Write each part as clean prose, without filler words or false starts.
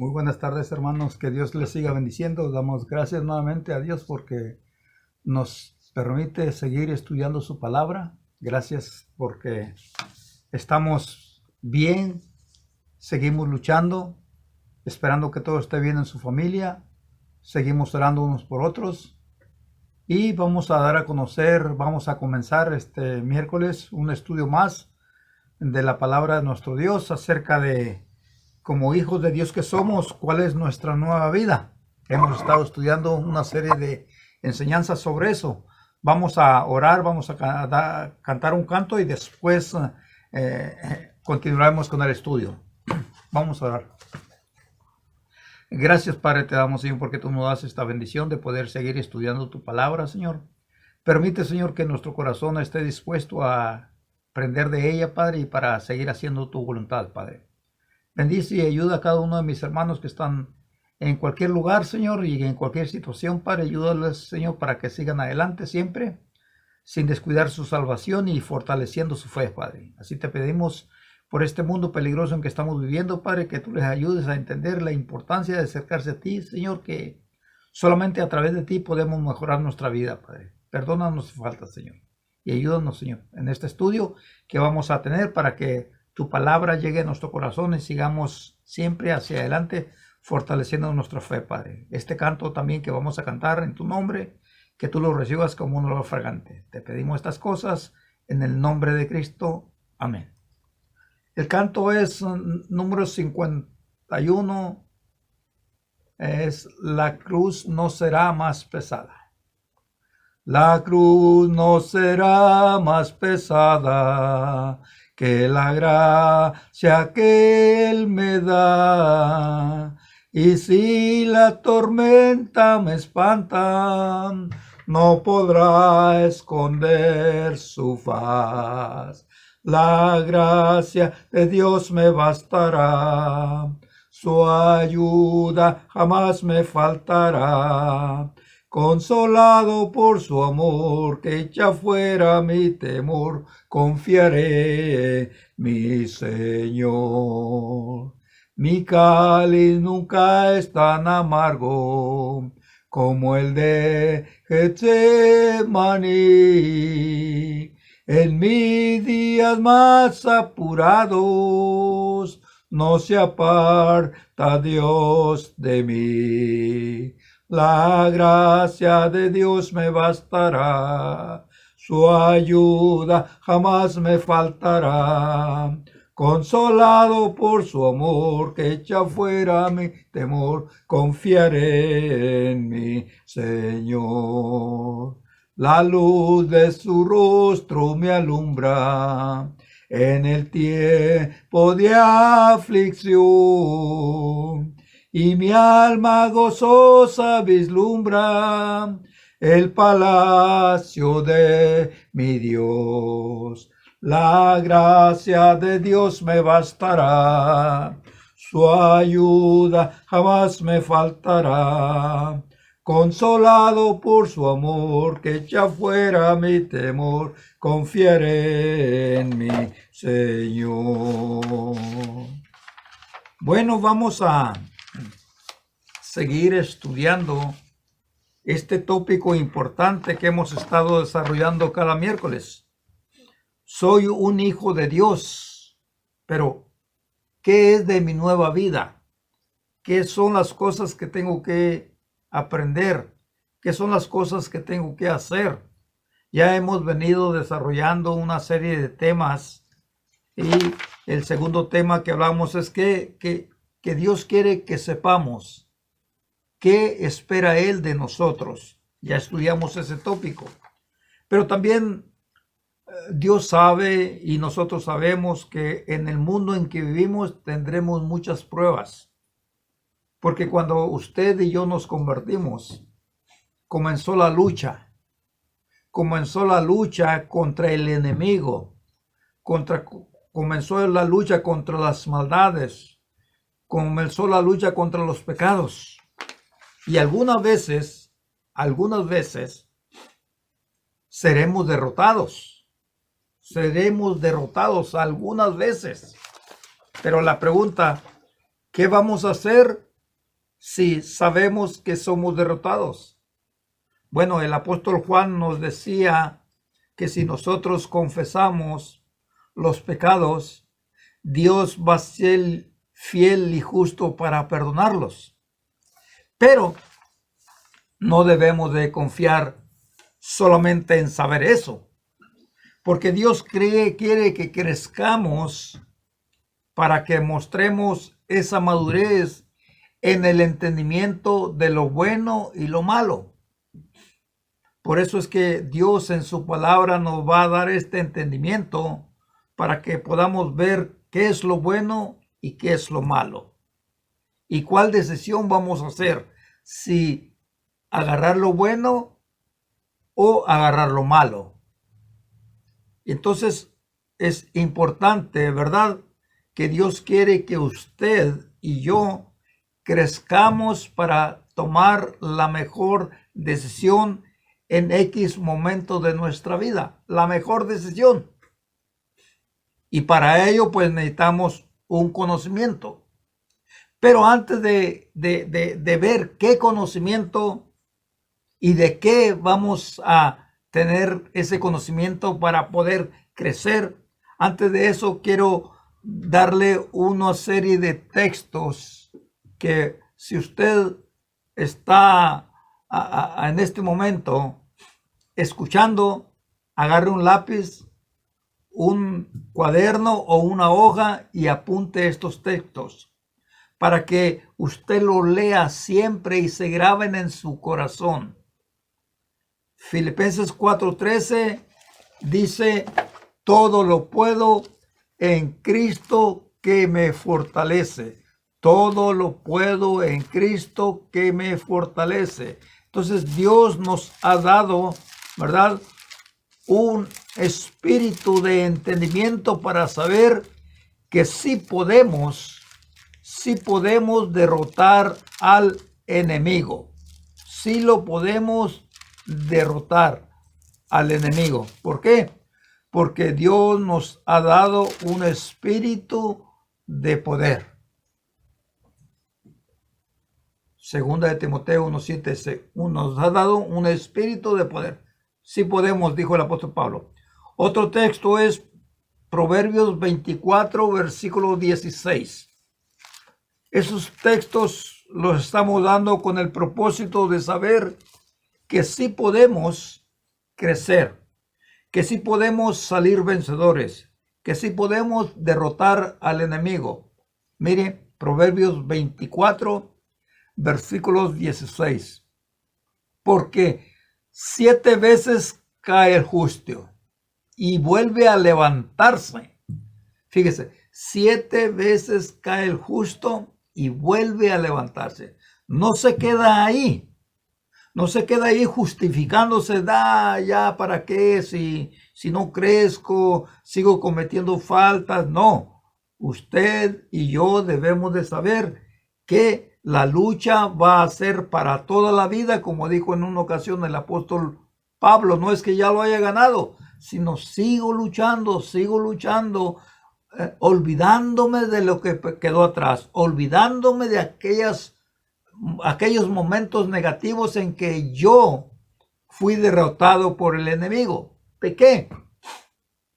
Muy buenas tardes, hermanos. Que Dios les siga bendiciendo. Damos gracias nuevamente a Dios porque nos permite seguir estudiando su palabra. Gracias porque estamos bien, seguimos luchando, esperando que todo esté bien en su familia. Seguimos orando unos por otros. Y vamos a dar a conocer, vamos a comenzar este miércoles un estudio más de la palabra de nuestro Dios acerca de, como hijos de Dios que somos, cuál es nuestra nueva vida. Hemos estado estudiando una serie de enseñanzas sobre eso. Vamos a orar, vamos a cantar un canto y después continuaremos con el estudio. Vamos a orar. Gracias, Padre, te damos, Señor, porque tú nos das esta bendición de poder seguir estudiando tu palabra, Señor. Permite, Señor, que nuestro corazón esté dispuesto a aprender de ella, Padre, y para seguir haciendo tu voluntad, Padre. Bendice y ayuda a cada uno de mis hermanos que están en cualquier lugar, Señor, y en cualquier situación, Padre. Ayúdales, Señor, para que sigan adelante siempre, sin descuidar su salvación y fortaleciendo su fe, Padre. Así te pedimos por este mundo peligroso en que estamos viviendo, Padre, que tú les ayudes a entender la importancia de acercarse a ti, Señor, que solamente a través de ti podemos mejorar nuestra vida, Padre. Perdona nuestras faltas, Señor, y ayúdanos, Señor, en este estudio que vamos a tener para que tu palabra llegue a nuestro corazón y sigamos siempre hacia adelante, fortaleciendo nuestra fe, Padre. Este canto también que vamos a cantar en tu nombre, que tú lo recibas como un olor fragante. Te pedimos estas cosas en el nombre de Cristo. Amén. El canto es número 51, es La cruz no será más pesada. La cruz no será más pesada que la gracia que Él me da. Y si la tormenta me espanta, no podrá esconder su faz. La gracia de Dios me bastará, su ayuda jamás me faltará. Consolado por su amor, que echa fuera mi temor, confiaré en mi Señor. Mi cáliz nunca es tan amargo como el de Getsemaní. En mis días más apurados, no se aparta Dios de mí. La gracia de Dios me bastará, su ayuda jamás me faltará. Consolado por su amor, que echa fuera mi temor, confiaré en mi Señor. La luz de su rostro me alumbra en el tiempo de aflicción, y mi alma gozosa vislumbra el palacio de mi Dios. La gracia de Dios me bastará, su ayuda jamás me faltará. Consolado por su amor, que echa fuera mi temor, confiaré en mi Señor. Bueno, vamos a seguir estudiando este tópico importante que hemos estado desarrollando cada miércoles. Soy un hijo de Dios, pero ¿qué es de mi nueva vida? ¿Qué son las cosas que tengo que aprender? ¿Qué son las cosas que tengo que hacer? Ya hemos venido desarrollando una serie de temas y el segundo tema que hablamos es que Dios quiere que sepamos qué espera Él de nosotros. Ya estudiamos ese tópico. Pero también Dios sabe y nosotros sabemos que en el mundo en que vivimos tendremos muchas pruebas. Porque cuando usted y yo nos convertimos, comenzó la lucha. Comenzó la lucha contra el enemigo. Comenzó la lucha contra las maldades. Comenzó la lucha contra los pecados. Y algunas veces seremos derrotados. Seremos derrotados algunas veces. Pero la pregunta, ¿qué vamos a hacer si sabemos que somos derrotados? Bueno, el apóstol Juan nos decía que si nosotros confesamos los pecados, Dios va a ser fiel y justo para perdonarlos. Pero no debemos de confiar solamente en saber eso, porque Dios quiere que crezcamos para que mostremos esa madurez en el entendimiento de lo bueno y lo malo. Por eso es que Dios en su palabra nos va a dar este entendimiento para que podamos ver qué es lo bueno y qué es lo malo. Y cuál decisión vamos a hacer, si agarrar lo bueno o agarrar lo malo. Entonces es importante, ¿verdad?, que Dios quiere que usted y yo crezcamos para tomar la mejor decisión en X momento de nuestra vida, la mejor decisión. Y para ello pues necesitamos un conocimiento. Pero antes de ver qué conocimiento y de qué vamos a tener ese conocimiento para poder crecer, antes de eso quiero darle una serie de textos que si usted está en este momento escuchando, agarre un lápiz, un cuaderno o una hoja y apunte estos textos para que usted lo lea siempre y se graben en su corazón. Filipenses 4:13 dice: todo lo puedo en Cristo que me fortalece. Todo lo puedo en Cristo que me fortalece. Entonces Dios nos ha dado, ¿verdad?, un espíritu de entendimiento para saber que sí podemos derrotar al enemigo. Sí lo podemos derrotar al enemigo. ¿Por qué? Porque Dios nos ha dado un espíritu de poder. Segunda de Timoteo 1:7 nos ha dado un espíritu de poder. Sí podemos, dijo el apóstol Pablo. Otro texto es Proverbios 24, versículo 16. Esos textos los estamos dando con el propósito de saber que sí podemos crecer, que sí podemos salir vencedores, que sí podemos derrotar al enemigo. Mire, Proverbios 24, versículos 16. Porque 7 veces cae el justo y vuelve a levantarse. Fíjese, 7 veces cae el justo y vuelve a levantarse. No se queda ahí. No se queda ahí justificándose, ya para qué, si no crezco, sigo cometiendo faltas. No, usted y yo debemos de saber que la lucha va a ser para toda la vida, como dijo en una ocasión el apóstol Pablo. No es que ya lo haya ganado, sino sigo luchando, olvidándome de lo que quedó atrás, olvidándome de aquellos momentos negativos en que yo fui derrotado por el enemigo. Pequé,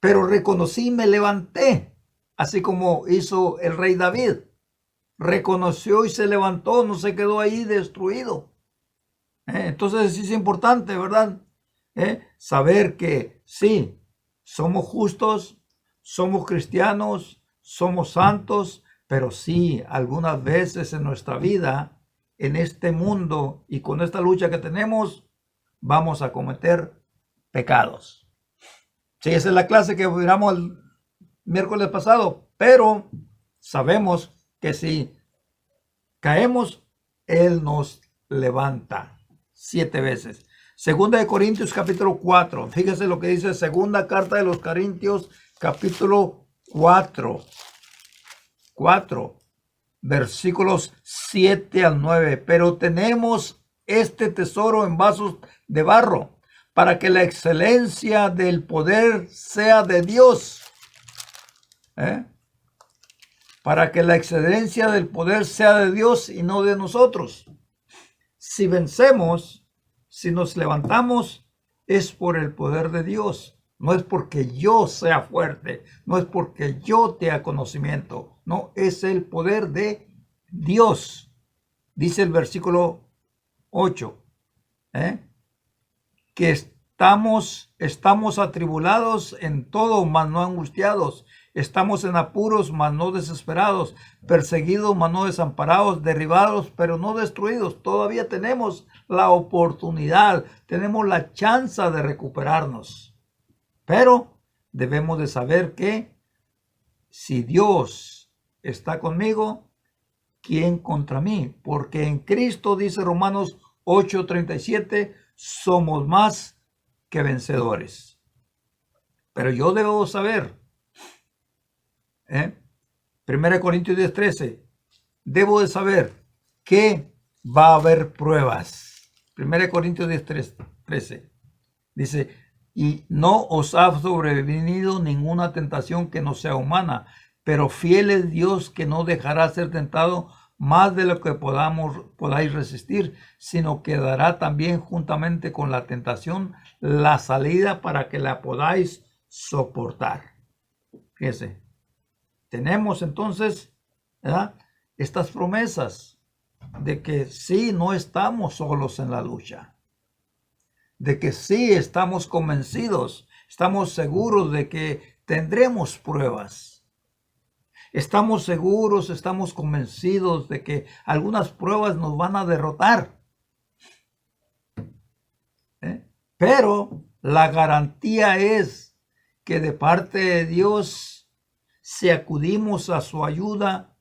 pero reconocí y me levanté, así como hizo el rey David. Reconoció y se levantó, no se quedó ahí destruido. Entonces es importante, ¿verdad?, saber que sí, somos justos, somos cristianos, somos santos, pero sí, algunas veces en nuestra vida, en este mundo y con esta lucha que tenemos, vamos a cometer pecados. Sí, esa es la clase que miramos el miércoles pasado, pero sabemos que si caemos, Él nos levanta 7 veces. Segunda de Corintios capítulo 4. Fíjese lo que dice segunda carta de los Corintios capítulo 4. Versículos 7 al 9. Pero tenemos este tesoro en vasos de barro, para que la excelencia del poder sea de Dios. para que la excelencia del poder sea de Dios y no de nosotros. Si vencemos, si nos levantamos, es por el poder de Dios. No es porque yo sea fuerte, no es porque yo tenga conocimiento, no, es el poder de Dios. Dice el versículo 8, que estamos atribulados en todo, mas no angustiados. Estamos en apuros, mas no desesperados. Perseguidos, mas no desamparados. Derribados, pero no destruidos. Todavía tenemos la oportunidad, tenemos la chance de recuperarnos. Pero debemos de saber que si Dios está conmigo, ¿quién contra mí? Porque en Cristo, dice Romanos 8:37, somos más que vencedores. Pero yo debo saber, 1 Corintios 10:13, debo de saber que va a haber pruebas. 1 Corintios 10:13 dice, y no os ha sobrevenido ninguna tentación que no sea humana, pero fiel es Dios, que no dejará ser tentado más de lo que podáis resistir, sino que dará también juntamente con la tentación la salida para que la podáis soportar. Fíjense, tenemos entonces, ¿verdad?, estas promesas de que sí, no estamos solos en la lucha, de que sí estamos convencidos, estamos seguros de que tendremos pruebas. Estamos seguros, estamos convencidos de que algunas pruebas nos van a derrotar. Pero la garantía es que de parte de Dios, si acudimos a su ayuda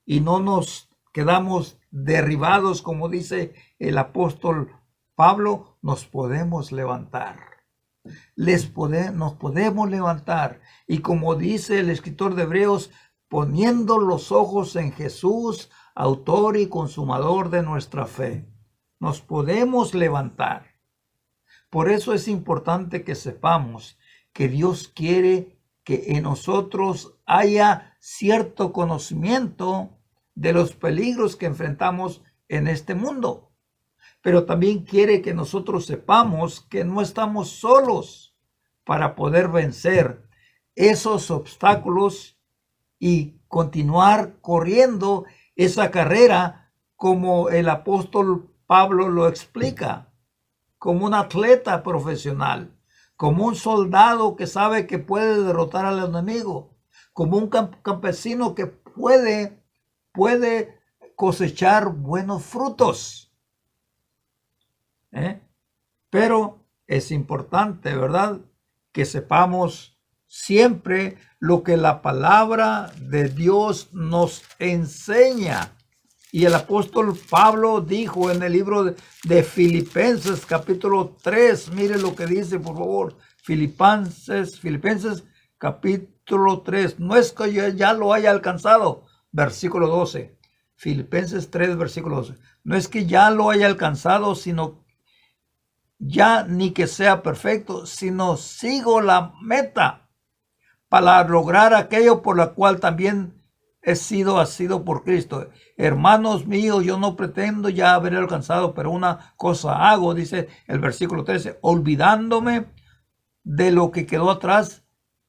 y no nos quedamos derribados, como dice el apóstol Pablo, nos podemos levantar. Nos podemos levantar. Y como dice el escritor de Hebreos, poniendo los ojos en Jesús, autor y consumador de nuestra fe, nos podemos levantar. Por eso es importante que sepamos que Dios quiere que en nosotros haya cierto conocimiento de los peligros que enfrentamos en este mundo. Pero también quiere que nosotros sepamos que no estamos solos para poder vencer esos obstáculos y continuar corriendo esa carrera como el apóstol Pablo lo explica, como un atleta profesional, como un soldado que sabe que puede derrotar al enemigo, como un campesino que puede cosechar buenos frutos. Pero es importante, ¿verdad?, que sepamos siempre lo que la palabra de Dios nos enseña. Y el apóstol Pablo dijo en el libro de Filipenses capítulo 3, mire lo que dice, por favor, Filipenses capítulo 3, no es que yo ya lo haya alcanzado, versículo 12, Filipenses 3, versículo 12, no es que ya lo haya alcanzado, sino ya ni que sea perfecto, sino sigo la meta para lograr aquello por la cual también he sido asido por Cristo. Hermanos míos, yo no pretendo ya haber alcanzado, pero una cosa hago, dice el versículo 13, olvidándome de lo que quedó atrás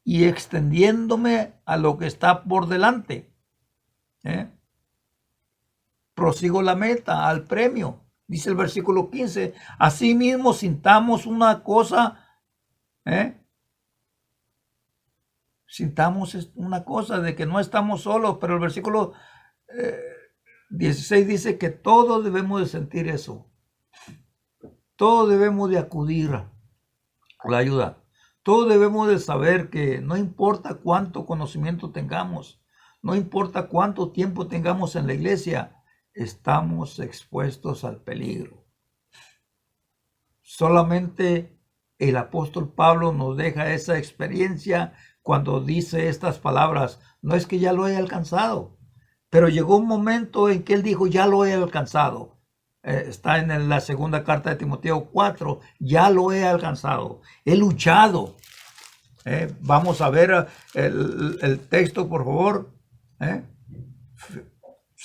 y extendiéndome a lo que está por delante. Prosigo la meta, al premio. Dice el versículo 15, asimismo sintamos una cosa, sintamos una cosa de que no estamos solos, pero el versículo 16 dice que todos debemos de sentir eso. Todos debemos de acudir a la ayuda. Todos debemos de saber que no importa cuánto conocimiento tengamos, no importa cuánto tiempo tengamos en la iglesia, estamos expuestos al peligro. Solamente el apóstol Pablo nos deja esa experiencia cuando dice estas palabras. No es que ya lo haya alcanzado, pero llegó un momento en que él dijo, ya lo he alcanzado. Está en la segunda carta de Timoteo 4, ya lo he alcanzado, he luchado. Vamos a ver el texto, por favor.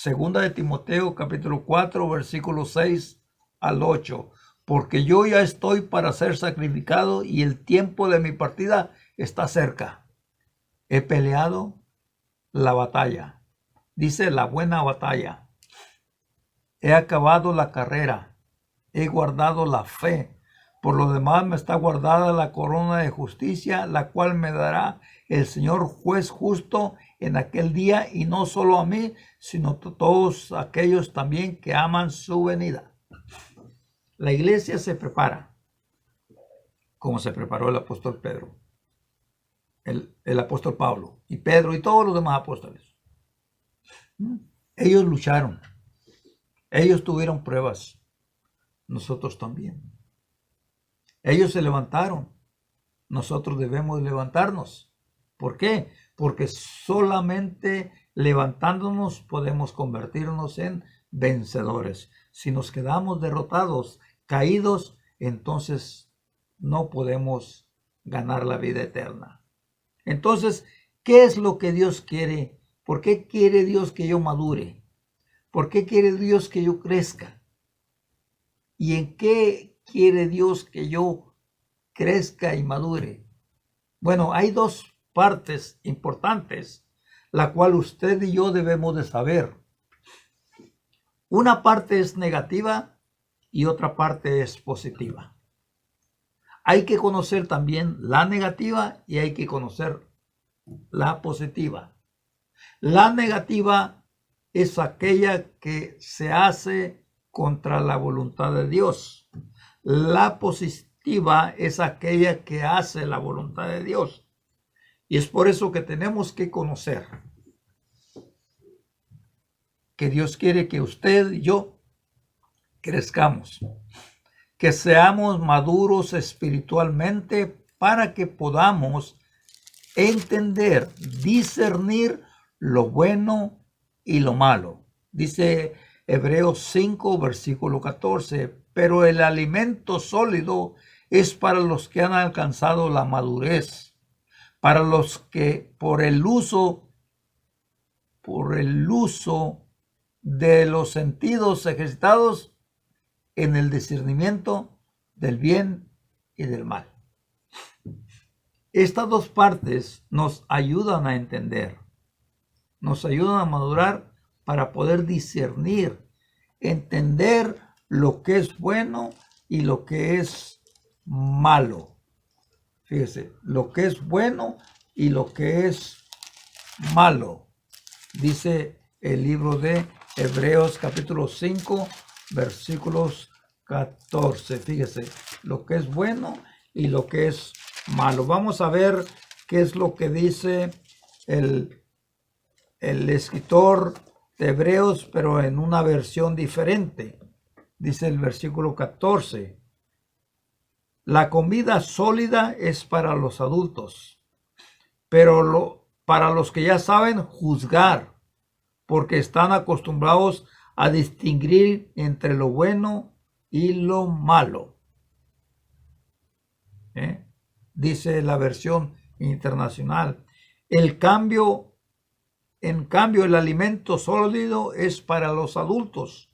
Segunda de Timoteo capítulo 4 versículos 6 al 8. Porque yo ya estoy para ser sacrificado y el tiempo de mi partida está cerca. He peleado la batalla. Dice la buena batalla. He acabado la carrera. He guardado la fe. Por lo demás me está guardada la corona de justicia, la cual me dará el Señor juez justo en aquel día, y no solo a mí, sino a todos aquellos también que aman su venida. La iglesia se prepara, como se preparó el apóstol Pedro, el apóstol Pablo, y Pedro y todos los demás apóstoles. Ellos lucharon, ellos tuvieron pruebas, nosotros también. Ellos se levantaron, nosotros debemos levantarnos. ¿Por qué? Porque solamente levantándonos podemos convertirnos en vencedores. Si nos quedamos derrotados, caídos, entonces no podemos ganar la vida eterna. Entonces, ¿qué es lo que Dios quiere? ¿Por qué quiere Dios que yo madure? ¿Por qué quiere Dios que yo crezca? ¿Y en qué quiere Dios que yo crezca y madure? Bueno, hay dos partes importantes, la cual usted y yo debemos de saber. Una parte es negativa y otra parte es positiva. Hay que conocer también la negativa y hay que conocer la positiva. La negativa es aquella que se hace contra la voluntad de Dios. La positiva es aquella que hace la voluntad de Dios. Y es por eso que tenemos que conocer que Dios quiere que usted y yo crezcamos, que seamos maduros espiritualmente para que podamos entender, discernir lo bueno y lo malo. Dice Hebreos 5, versículo 14, pero el alimento sólido es para los que han alcanzado la madurez, para los que por el uso de los sentidos ejercitados en el discernimiento del bien y del mal. Estas dos partes nos ayudan a entender, nos ayudan a madurar para poder discernir, entender lo que es bueno y lo que es malo. Fíjese, lo que es bueno y lo que es malo. Dice el libro de Hebreos capítulo 5, versículos 14. Fíjese, lo que es bueno y lo que es malo. Vamos a ver qué es lo que dice el escritor de Hebreos, pero en una versión diferente. Dice el versículo 14. La comida sólida es para los adultos, pero para los que ya saben juzgar, porque están acostumbrados a distinguir entre lo bueno y lo malo. Dice la versión internacional. En cambio, el alimento sólido es para los adultos,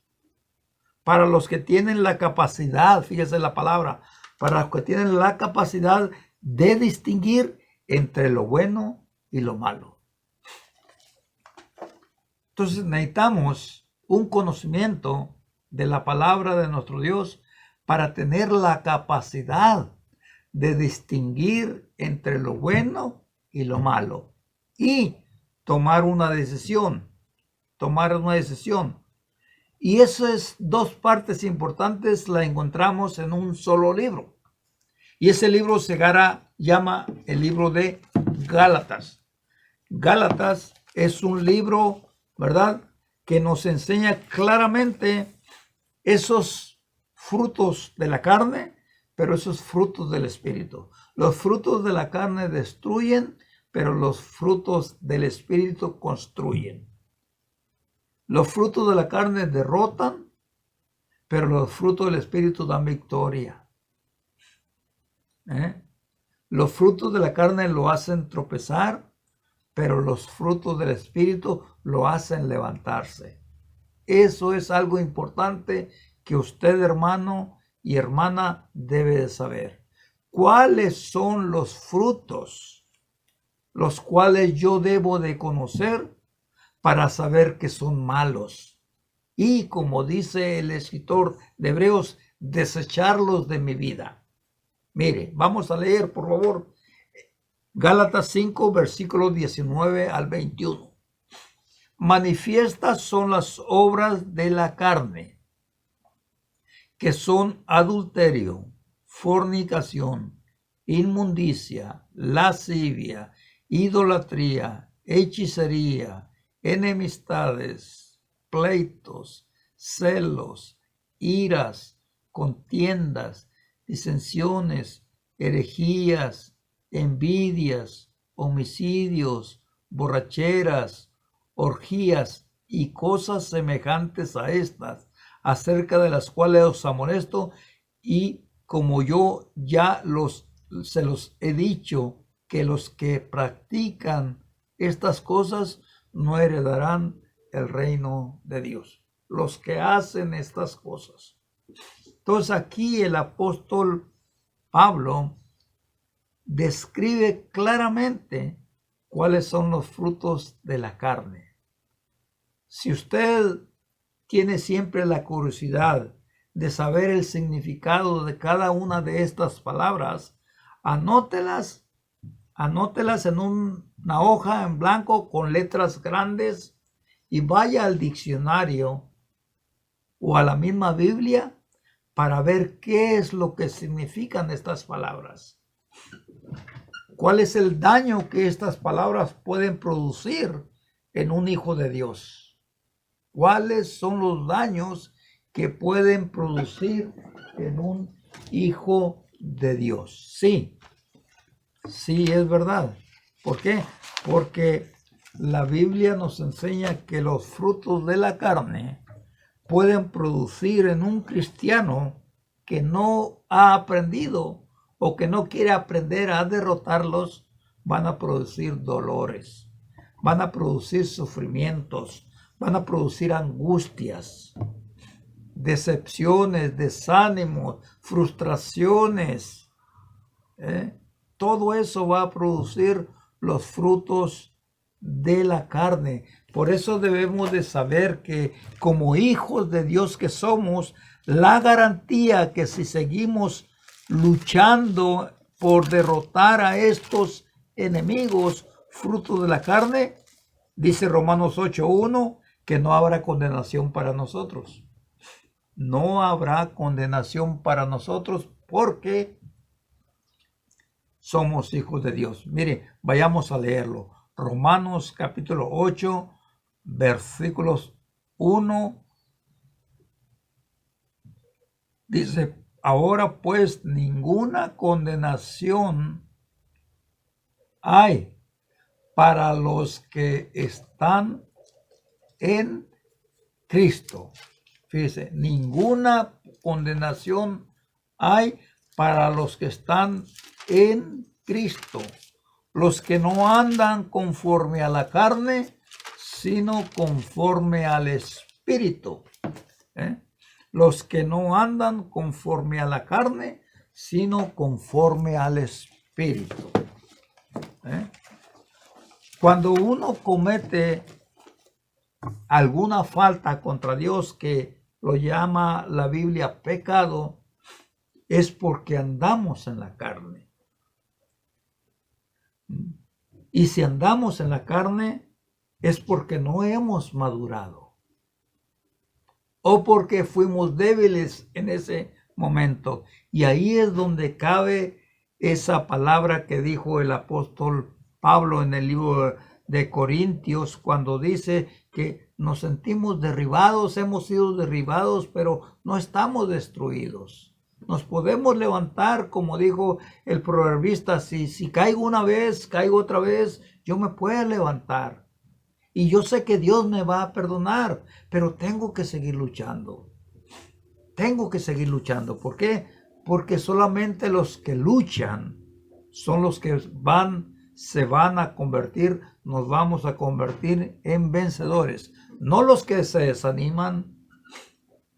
para los que tienen la capacidad, fíjese la palabra, para los que tienen la capacidad de distinguir entre lo bueno y lo malo. Entonces necesitamos un conocimiento de la palabra de nuestro Dios para tener la capacidad de distinguir entre lo bueno y lo malo y tomar una decisión. Y esas dos partes importantes las encontramos en un solo libro. Y ese libro se llama el libro de Gálatas. Gálatas es un libro, ¿verdad?, que nos enseña claramente esos frutos de la carne, pero esos frutos del Espíritu. Los frutos de la carne destruyen, pero los frutos del Espíritu construyen. Los frutos de la carne derrotan, pero los frutos del Espíritu dan victoria. Los frutos de la carne lo hacen tropezar, pero los frutos del Espíritu lo hacen levantarse. Eso es algo importante que usted, hermano y hermana, debe de saber. ¿Cuáles son los frutos los cuales yo debo de conocer para saber que son malos? Y como dice el escritor de Hebreos, desecharlos de mi vida. Mire, vamos a leer, por favor, Gálatas 5, versículos 19 al 21. Manifiestas son las obras de la carne, que son adulterio, fornicación, inmundicia, lascivia, idolatría, hechicería, enemistades, pleitos, celos, iras, contiendas, disensiones, herejías, envidias, homicidios, borracheras, orgías y cosas semejantes a estas, acerca de las cuales os amonesto, y como yo ya se los he dicho, que los que practican estas cosas no heredarán el reino de Dios. Los que hacen estas cosas. Entonces aquí el apóstol Pablo describe claramente cuáles son los frutos de la carne. Si usted tiene siempre la curiosidad de saber el significado de cada una de estas palabras, anótelas en una hoja en blanco con letras grandes y vaya al diccionario o a la misma Biblia para ver qué es lo que significan estas palabras. ¿Cuál es el daño que estas palabras pueden producir en un hijo de Dios? ¿Cuáles son los daños que pueden producir en un hijo de Dios? Sí, es verdad. ¿Por qué? Porque la Biblia nos enseña que los frutos de la carne pueden producir en un cristiano que no ha aprendido o que no quiere aprender a derrotarlos, van a producir dolores, van a producir sufrimientos, van a producir angustias, decepciones, desánimos, frustraciones. Todo eso va a producir los frutos de la carne. Por eso debemos de saber que como hijos de Dios que somos, la garantía que si seguimos luchando por derrotar a estos enemigos, frutos de la carne, dice Romanos 8:1, que no habrá condenación para nosotros. No habrá condenación para nosotros porque somos hijos de Dios. Mire, vayamos a leerlo. Romanos capítulo 8, versículos 1. Dice, ahora pues ninguna condenación hay para los que están en Cristo. Fíjese, ninguna condenación hay para los que están en Cristo, los que no andan conforme a la carne, sino conforme al Espíritu. Los que no andan conforme a la carne, sino conforme al Espíritu. Cuando uno comete alguna falta contra Dios, que lo llama la Biblia pecado, es porque andamos en la carne. Y si andamos en la carne, es porque no hemos madurado. O porque fuimos débiles en ese momento. Y ahí es donde cabe esa palabra que dijo el apóstol Pablo en el libro de Corintios, cuando dice que nos sentimos derribados, hemos sido derribados, pero no estamos destruidos. Nos podemos levantar, como dijo el proverbista, si caigo una vez, caigo otra vez, yo me puedo levantar. Y yo sé que Dios me va a perdonar, pero tengo que seguir luchando. Tengo que seguir luchando. ¿Por qué? Porque solamente los que luchan son los que se van a convertir, nos vamos a convertir en vencedores. No los que se desaniman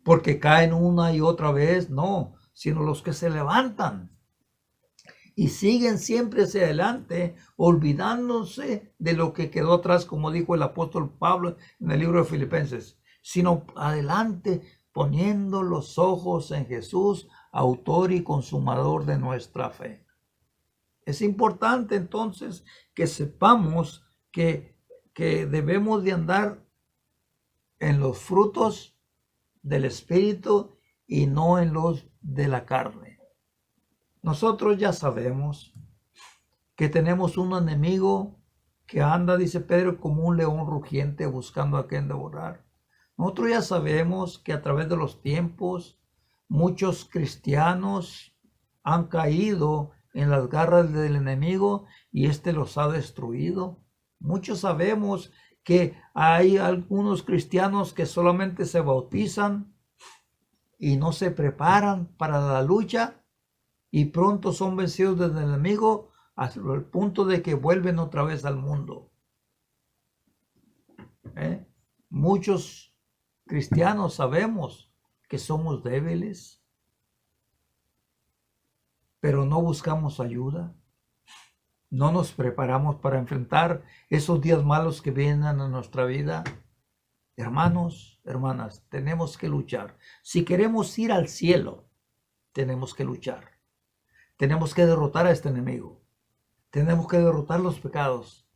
porque caen una y otra vez, no, sino los que se levantan y siguen siempre hacia adelante, olvidándose de lo que quedó atrás, como dijo el apóstol Pablo en el libro de Filipenses, sino adelante, poniendo los ojos en Jesús, autor y consumador de nuestra fe. Es importante entonces que sepamos que debemos de andar en los frutos del Espíritu y no en los de la carne. Nosotros ya sabemos que tenemos un enemigo que anda, dice Pedro, como un león rugiente buscando a quien devorar. Nosotros ya sabemos que a través de los tiempos muchos cristianos han caído en las garras del enemigo y éste los ha destruido. Muchos sabemos que hay algunos cristianos que solamente se bautizan y no se preparan para la lucha y pronto son vencidos del enemigo hasta el punto de que vuelven otra vez al mundo. Muchos cristianos sabemos que somos débiles, pero no buscamos ayuda. No nos preparamos para enfrentar esos días malos que vienen a nuestra vida. Hermanos, hermanas, tenemos que luchar. Si queremos ir al cielo, tenemos que luchar. Tenemos que derrotar a este enemigo. Tenemos que derrotar los pecados.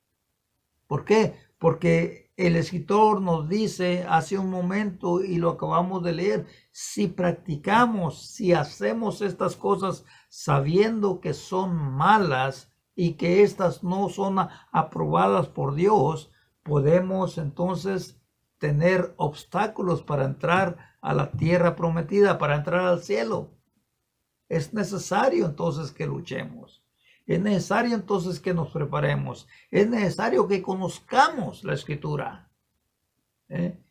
¿Por qué? Porque el escritor nos dice hace un momento y lo acabamos de leer, si practicamos, si hacemos estas cosas sabiendo que son malas y que estas no son aprobadas por Dios, podemos entonces tener obstáculos para entrar a la tierra prometida, para entrar al cielo. Es necesario entonces que luchemos. Es necesario entonces que nos preparemos. Es necesario que conozcamos la Escritura.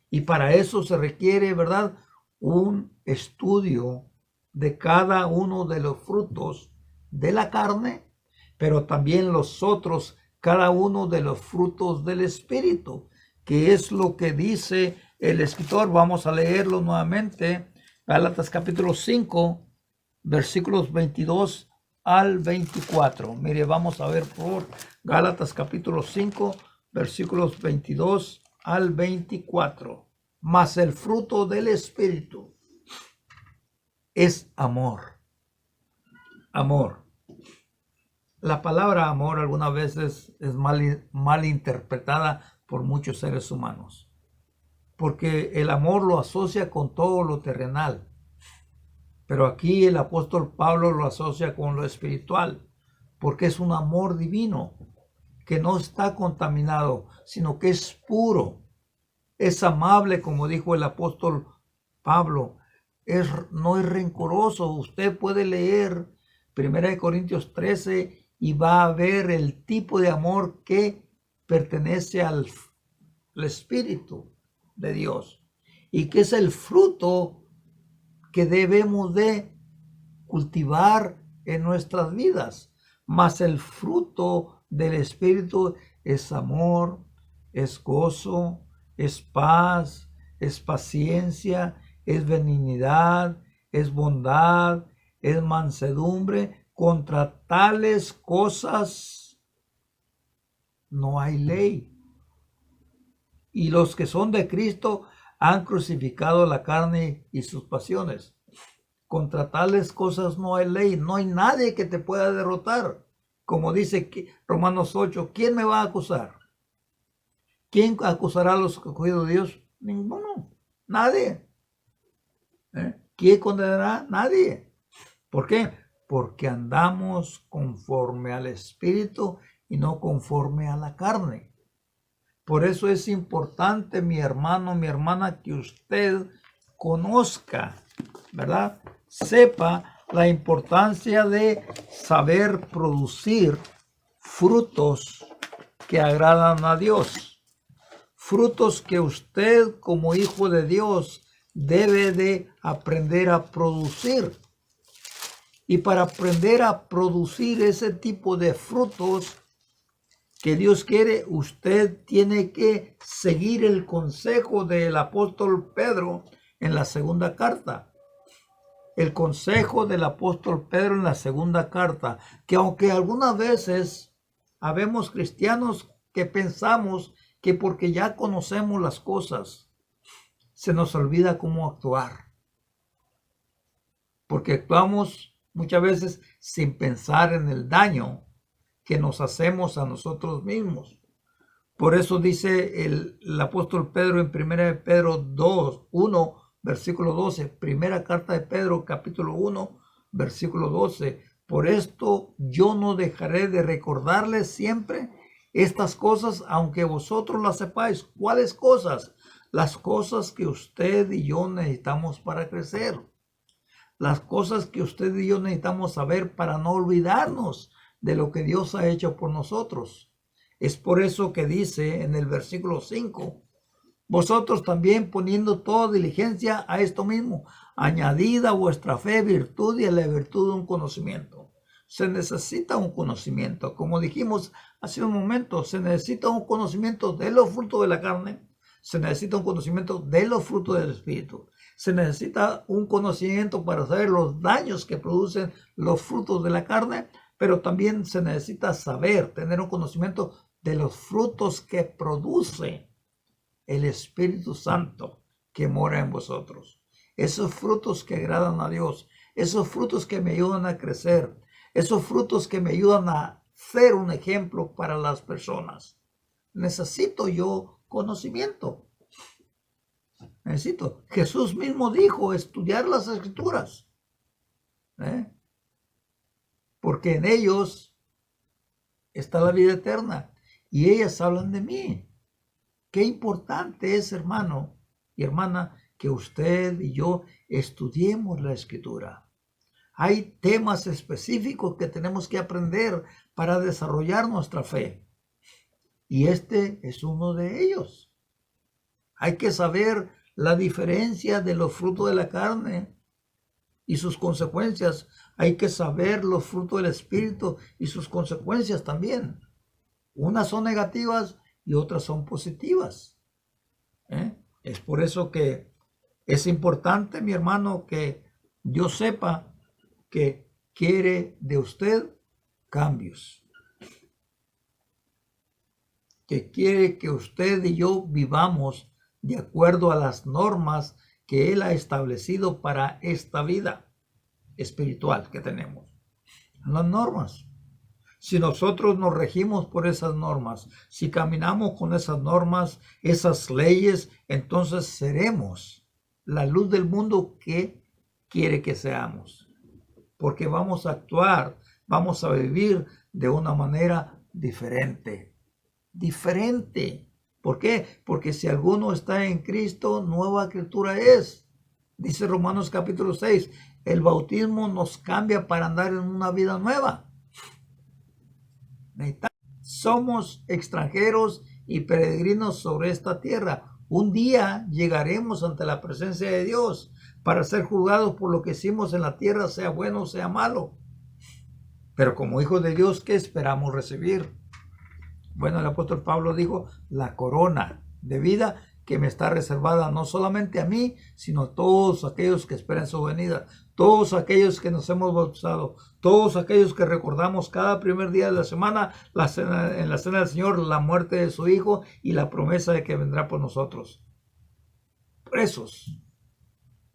Y para eso se requiere, ¿verdad?, un estudio de cada uno de los frutos de la carne, pero también los otros, cada uno de los frutos del Espíritu, que es lo que dice el escritor. Vamos a leerlo nuevamente. Gálatas capítulo 5, versículos 22 al 24. Mire, vamos a ver por Gálatas capítulo 5, versículos 22 al 24. Mas el fruto del Espíritu es amor. Amor. La palabra amor algunas veces es mal interpretada por muchos seres humanos, porque el amor lo asocia con todo lo terrenal. Pero aquí el apóstol Pablo lo asocia con lo espiritual, porque es un amor divino que no está contaminado, sino que es puro, es amable, como dijo el apóstol Pablo, no es rencoroso. Usted puede leer 1 Corintios 13 y va a ver el tipo de amor que pertenece al Espíritu de Dios y que es el fruto que debemos de cultivar en nuestras vidas. Mas el fruto del Espíritu es amor, es gozo, es paz, es paciencia, es benignidad, es bondad, es mansedumbre. Contra tales cosas no hay ley. Y los que son de Cristo han crucificado la carne y sus pasiones. Contra tales cosas no hay ley, no hay nadie que te pueda derrotar. Como dice Romanos 8, ¿quién me va a acusar? ¿Quién acusará a los escogidos de Dios? Ninguno, nadie. ¿Quién condenará? Nadie. ¿Por qué? Porque andamos conforme al Espíritu y no conforme a la carne. Por eso es importante, mi hermano, mi hermana, que usted conozca, ¿verdad? Sepa la importancia de saber producir frutos que agradan a Dios. Frutos que usted como hijo de Dios debe de aprender a producir. Y para aprender a producir ese tipo de frutos, que Dios quiere, usted tiene que seguir el consejo del apóstol Pedro en la segunda carta. El consejo del apóstol Pedro en la segunda carta, que aunque algunas veces habemos cristianos que pensamos que porque ya conocemos las cosas, se nos olvida cómo actuar. Porque actuamos muchas veces sin pensar en el daño que nos hacemos a nosotros mismos. Por eso dice el apóstol Pedro en 1 Pedro 1, versículo 12, primera carta de Pedro, capítulo 1, versículo 12. Por esto yo no dejaré de recordarles siempre estas cosas, aunque vosotros las sepáis. ¿Cuáles cosas? Las cosas que usted y yo necesitamos para crecer. Las cosas que usted y yo necesitamos saber para no olvidarnos de lo que Dios ha hecho por nosotros. Es por eso que dice en el versículo 5, vosotros también poniendo toda diligencia a esto mismo, añadida a vuestra fe virtud y a la virtud un conocimiento. Se necesita un conocimiento, como dijimos hace un momento, se necesita un conocimiento de los frutos de la carne, se necesita un conocimiento de los frutos del Espíritu. Se necesita un conocimiento para saber los daños que producen los frutos de la carne, pero también se necesita saber, tener un conocimiento de los frutos que produce el Espíritu Santo que mora en vosotros. Esos frutos que agradan a Dios, esos frutos que me ayudan a crecer, esos frutos que me ayudan a ser un ejemplo para las personas. Necesito yo conocimiento. Necesito. Jesús mismo dijo estudiar las Escrituras. Porque en ellos está la vida eterna y ellas hablan de mí. Qué importante es, hermano y hermana, que usted y yo estudiemos la Escritura. Hay temas específicos que tenemos que aprender para desarrollar nuestra fe. Y este es uno de ellos. Hay que saber la diferencia de los frutos de la carne y sus consecuencias. Hay que saber los frutos del Espíritu y sus consecuencias también. Unas son negativas y otras son positivas. Es por eso que es importante, mi hermano, que Dios sepa que quiere de usted cambios. Que quiere que usted y yo vivamos de acuerdo a las normas que Él ha establecido para esta vida espiritual que tenemos. Las normas. Si nosotros nos regimos por esas normas, si caminamos con esas normas, esas leyes, entonces seremos la luz del mundo que quiere que seamos. Porque vamos a actuar, vamos a vivir de una manera diferente. Diferente. ¿Por qué? Porque si alguno está en Cristo, nueva criatura es. Dice Romanos capítulo 6, el bautismo nos cambia para andar en una vida nueva. Somos extranjeros y peregrinos sobre esta tierra. Un día llegaremos ante la presencia de Dios para ser juzgados por lo que hicimos en la tierra, sea bueno o sea malo. Pero como hijos de Dios, ¿qué esperamos recibir? Bueno, el apóstol Pablo dijo, la corona de vida que me está reservada no solamente a mí, sino a todos aquellos que esperan su venida, todos aquellos que nos hemos bautizado, todos aquellos que recordamos cada primer día de la semana, en la cena del Señor, la muerte de su Hijo y la promesa de que vendrá por nosotros. Esos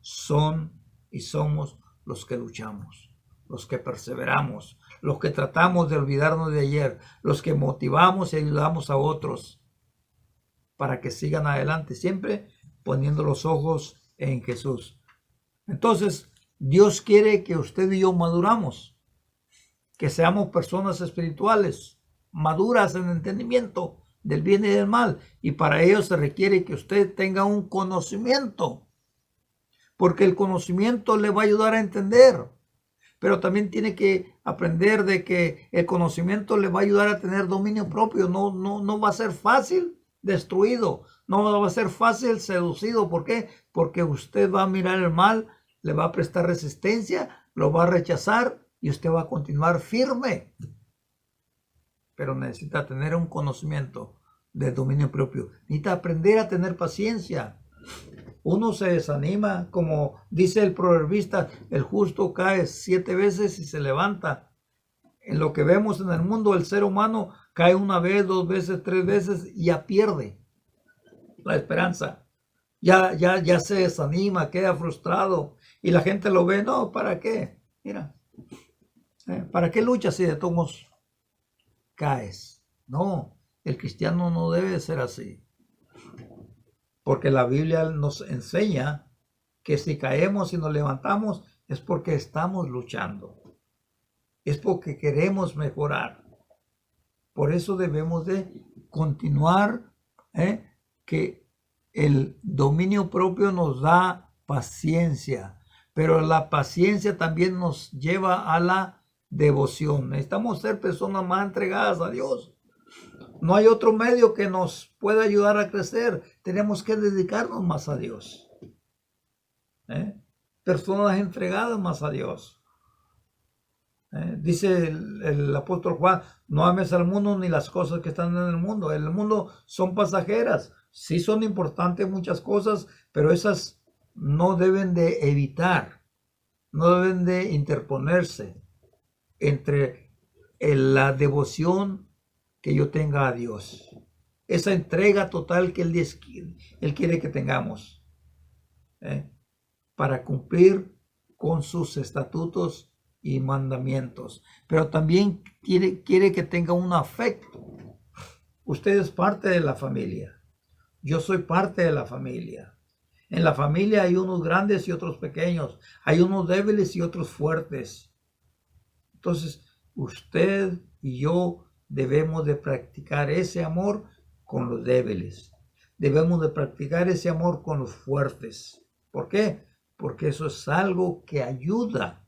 son y somos los que luchamos, los que perseveramos, los que tratamos de olvidarnos de ayer, los que motivamos y ayudamos a otros para que sigan adelante, siempre poniendo los ojos en Jesús. Entonces, Dios quiere que usted y yo maduramos, que seamos personas espirituales, maduras en entendimiento del bien y del mal, y para ello se requiere que usted tenga un conocimiento, porque el conocimiento le va a ayudar a entender. Pero también tiene que aprender de que el conocimiento le va a ayudar a tener dominio propio. No va a ser fácil destruido. No va a ser fácil seducido. ¿Por qué? Porque usted va a mirar el mal, le va a prestar resistencia, lo va a rechazar y usted va a continuar firme. pero necesita tener un conocimiento de dominio propio. Necesita aprender a tener paciencia. Uno se desanima, como dice el proverbista, el justo cae 7 veces y se levanta. En lo que vemos en el mundo, el ser humano cae 1 vez, 2 veces, 3 veces y ya pierde la esperanza. Ya se desanima, queda frustrado y la gente lo ve, no, ¿para qué? Mira, ¿para qué luchas si de todos modos caes? No, el cristiano no debe ser así. Porque la Biblia nos enseña que si caemos y nos levantamos es porque estamos luchando. Es porque queremos mejorar. Por eso debemos de continuar, que el dominio propio nos da paciencia, pero la paciencia también nos lleva a la devoción. Necesitamos ser personas más entregadas a Dios. No hay otro medio que nos pueda ayudar a crecer. Tenemos que dedicarnos más a Dios. Personas entregadas más a Dios. Dice el apóstol Juan, no ames al mundo ni las cosas que están en el mundo. En el mundo son pasajeras. Sí son importantes muchas cosas, pero esas no deben de evitar, no deben de interponerse entre la devoción que yo tenga a Dios. Esa entrega total que Él quiere que tengamos para cumplir con sus estatutos y mandamientos, pero también quiere que tenga un afecto. Usted es parte de la familia. Yo soy parte de la familia. En la familia hay unos grandes y otros pequeños. Hay unos débiles y otros fuertes. Entonces, usted y yo debemos de practicar ese amor con los débiles. Debemos de practicar ese amor con los fuertes. ¿Por qué? Porque eso es algo que ayuda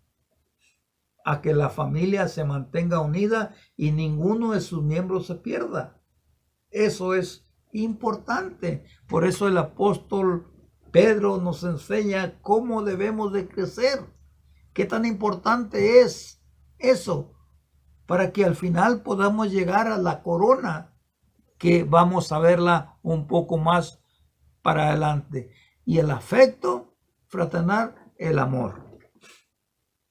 a que la familia se mantenga unida y ninguno de sus miembros se pierda. Eso es importante. Por eso el apóstol Pedro nos enseña cómo debemos de crecer. Qué tan importante es eso para que al final podamos llegar a la corona, que vamos a verla un poco más para adelante. Y el afecto fraternal, el amor.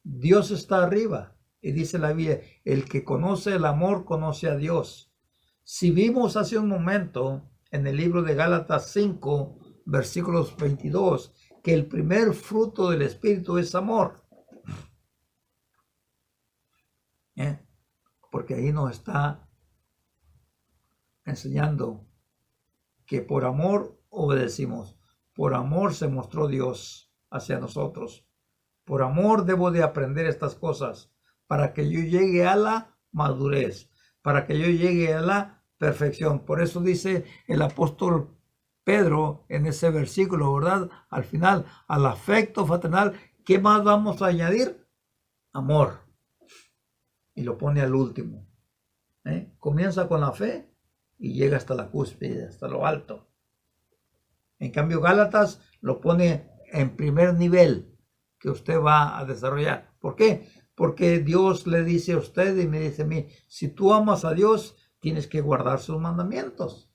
Dios está arriba y dice la Biblia, el que conoce el amor conoce a Dios. Si vimos hace un momento en el libro de Gálatas 5, versículos 22, que el primer fruto del Espíritu es amor. Porque ahí nos está enseñando que por amor obedecimos. Por amor se mostró Dios hacia nosotros. Por amor debo de aprender estas cosas para que yo llegue a la madurez, para que yo llegue a la perfección. Por eso dice el apóstol Pedro en ese versículo, ¿verdad? Al final, al afecto fraternal, ¿qué más vamos a añadir? Amor. Y lo pone al último. Comienza con la fe y llega hasta la cúspide, hasta lo alto. En cambio, Gálatas lo pone en primer nivel que usted va a desarrollar. ¿Por qué? Porque Dios le dice a usted y me dice a mí, si tú amas a Dios, tienes que guardar sus mandamientos.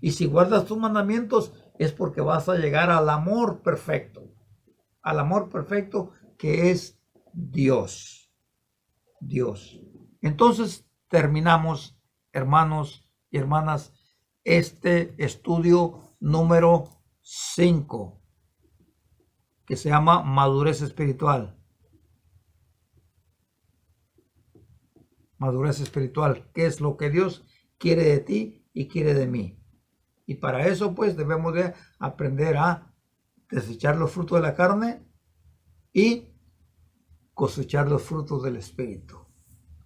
Y si guardas tus mandamientos, es porque vas a llegar al amor perfecto. Al amor perfecto que es Dios. Dios. Entonces terminamos, hermanos y hermanas, este estudio número 5. Que se llama madurez espiritual. Madurez espiritual, que es lo que Dios quiere de ti y quiere de mí. Y para eso pues debemos de aprender a desechar los frutos de la carne y cosechar los frutos del Espíritu.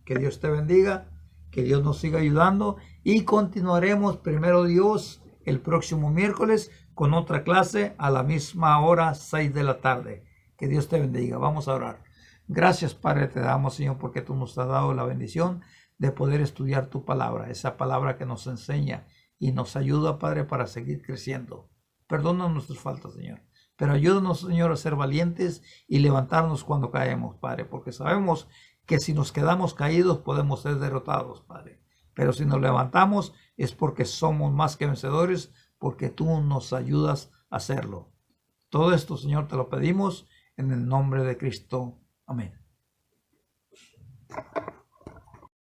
Que Dios te bendiga, que Dios nos siga ayudando y continuaremos primero Dios el próximo miércoles con otra clase a la misma hora, 6 de la tarde. Que Dios te bendiga. Vamos a orar. Gracias, Padre, te damos, Señor, porque tú nos has dado la bendición de poder estudiar tu palabra, esa palabra que nos enseña y nos ayuda, Padre, para seguir creciendo. Perdona nuestras faltas, Señor, pero ayúdanos, Señor, a ser valientes y levantarnos cuando caemos, Padre, porque sabemos que si nos quedamos caídos podemos ser derrotados, Padre. Pero si nos levantamos es porque somos más que vencedores, porque tú nos ayudas a hacerlo. Todo esto, Señor, te lo pedimos en el nombre de Cristo. Amén.